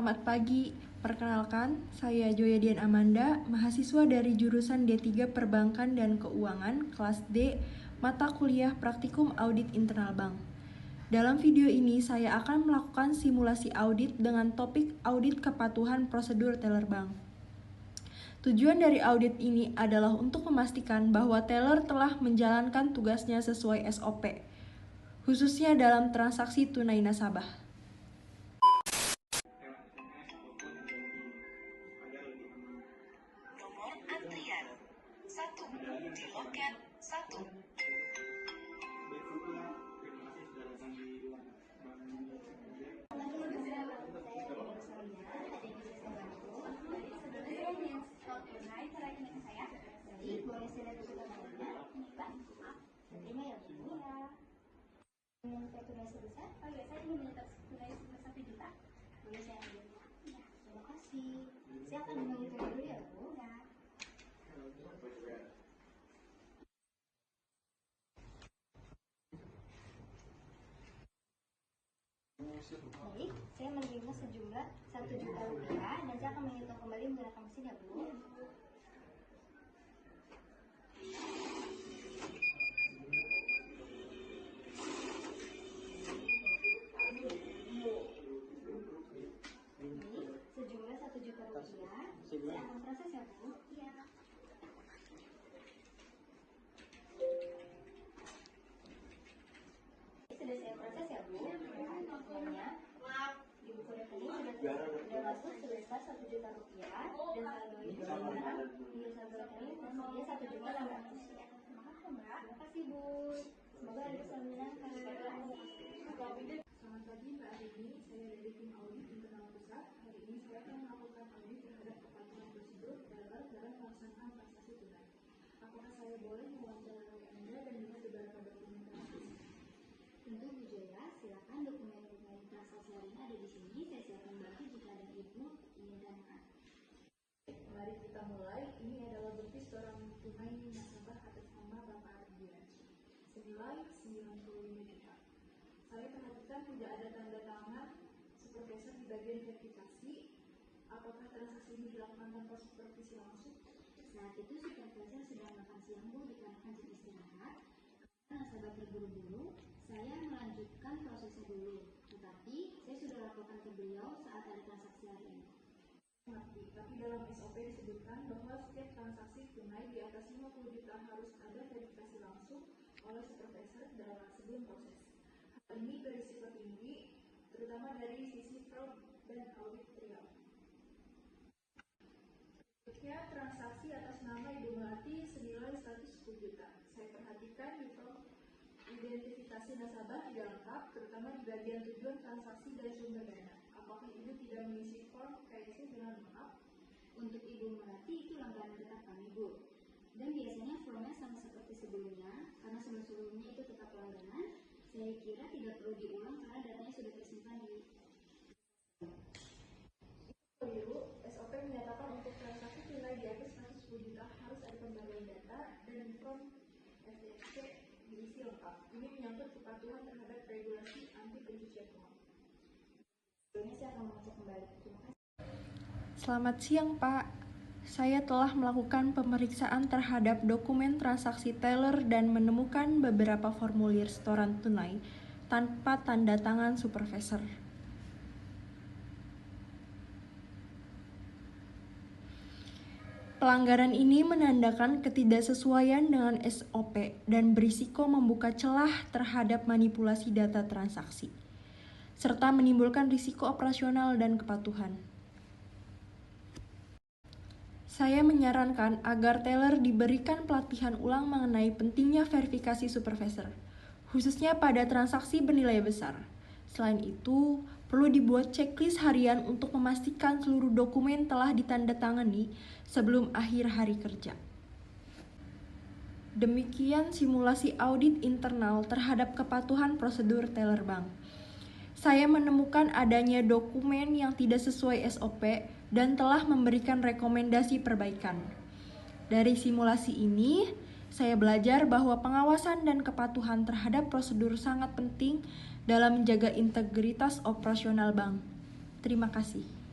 Selamat pagi, perkenalkan saya Joya Dian Amanda, mahasiswa dari jurusan D3 Perbankan dan Keuangan, kelas D, mata kuliah Praktikum Audit Internal Bank. Dalam video ini saya akan melakukan simulasi audit dengan topik audit kepatuhan prosedur teller bank. Tujuan dari audit ini adalah untuk memastikan bahwa teller telah menjalankan tugasnya sesuai SOP, khususnya dalam transaksi tunai nasabah. Nomor antrian 1 di loket 1. Boleh saya lihat dokumennya? Ini Pak. Terima ya Bu. Ingin saya tunai sebesar? Oh iya, saya ingin menyetor tunai sebesar 1 juta. Boleh saya ambil? Ya, terima kasih. Saya akan menghitung dulu ya Bu. Ya. Baik, saya menerima sejumlah 1 juta rupiah dan saya akan menghitung kembali menggunakan mesin ya Bu. Sejumlah 1 juta rupiah. Saya akan proses ya Bu. Iya. Sudah saya proses ya Bu. Uangnya di buku rekening sudah masuk sebesar 1 juta rupiah dan saldo itu sekarang di saldo rekening tersedia 1 juta 600 rupiah. Terima kasih Mbak. Terima kasih Bu. Semoga hari bisa menyenangkan. Selamat pagi Mbak Arini, saya dari tim audit internal pusat. Hari ini saya akan melakukan audit terhadap kepatuhan prosedur teller dalam pelaksanaan transaksi tunai. Apakah saya boleh mewawancarai Anda dan minta beberapa dokumentasi? Tentu Bu Joya, silakan dokumen-dokumen transaksi hari ini ada di sini. Saya siapkan bantu jika ada Ibu ingin tanyakan. Mari kita mulai. Ini adalah bukti setoran tunai nasabah atas nama Bapak Ardian senilai 95 juta. Saya perhatikan tidak ada tanda tangan supervisor di bagian verifikasi. Apakah transaksi ini dilakukan tanpa supervisi langsung? Saat itu supervisor sedang makan siang Bu dikarenakan jam istirahat. Karena nasabah terburu-buru, saya melanjutkan prosesnya dulu. Tetapi saya sudah laporkan ke beliau saat ada transaksi hari ini. Mengerti, tapi dalam SOP disebutkan bahwa setiap transaksi tunai di atas 50 juta harus ada verifikasi langsung oleh supervisor sebelum proses. Hal ini berisiko tinggi, terutama dari sisi fraud dan audit trial. Berikutnya, transaksi atas nama Ibu Melati senilai 110 juta. Saya perhatikan di form identifikasi nasabah tidak lengkap, terutama di bagian tujuan transaksi dan sumber dana. Apakah Ibu tidak mengisi form KYC dengan lengkap? Untuk Ibu Melati itu langganan tetap kami Bu. Dan biasanya formnya sama seperti sebelumnya, karena sebelum-sebelumnya itu tetap langganan. Saya kira tidak perlu diulang karena datanya sudah tersimpan di Ibu, SOP menyatakan untuk transaksi tunai di atas 110 juta harus ada pembagian data dan form FTSC diisi lengkap. Ini menyangkut kepatuhan terhadap regulasi anti pencucian uang. sebelumnya. Saya akan mengecek kembali. Terima kasih. Selamat siang Pak, saya telah melakukan pemeriksaan terhadap dokumen transaksi teller dan menemukan beberapa formulir setoran tunai tanpa tanda tangan supervisor. Pelanggaran ini menandakan ketidaksesuaian dengan SOP dan berisiko membuka celah terhadap manipulasi data transaksi, serta menimbulkan risiko operasional dan kepatuhan. Saya menyarankan agar teller diberikan pelatihan ulang mengenai pentingnya verifikasi supervisor, khususnya pada transaksi bernilai besar. Selain itu, perlu dibuat checklist harian untuk memastikan seluruh dokumen telah ditandatangani sebelum akhir hari kerja. Demikian simulasi audit internal terhadap kepatuhan prosedur teller bank. Saya menemukan adanya dokumen yang tidak sesuai SOP dan telah memberikan rekomendasi perbaikan. Dari simulasi ini, saya belajar bahwa pengawasan dan kepatuhan terhadap prosedur sangat penting dalam menjaga integritas operasional bank. Terima kasih.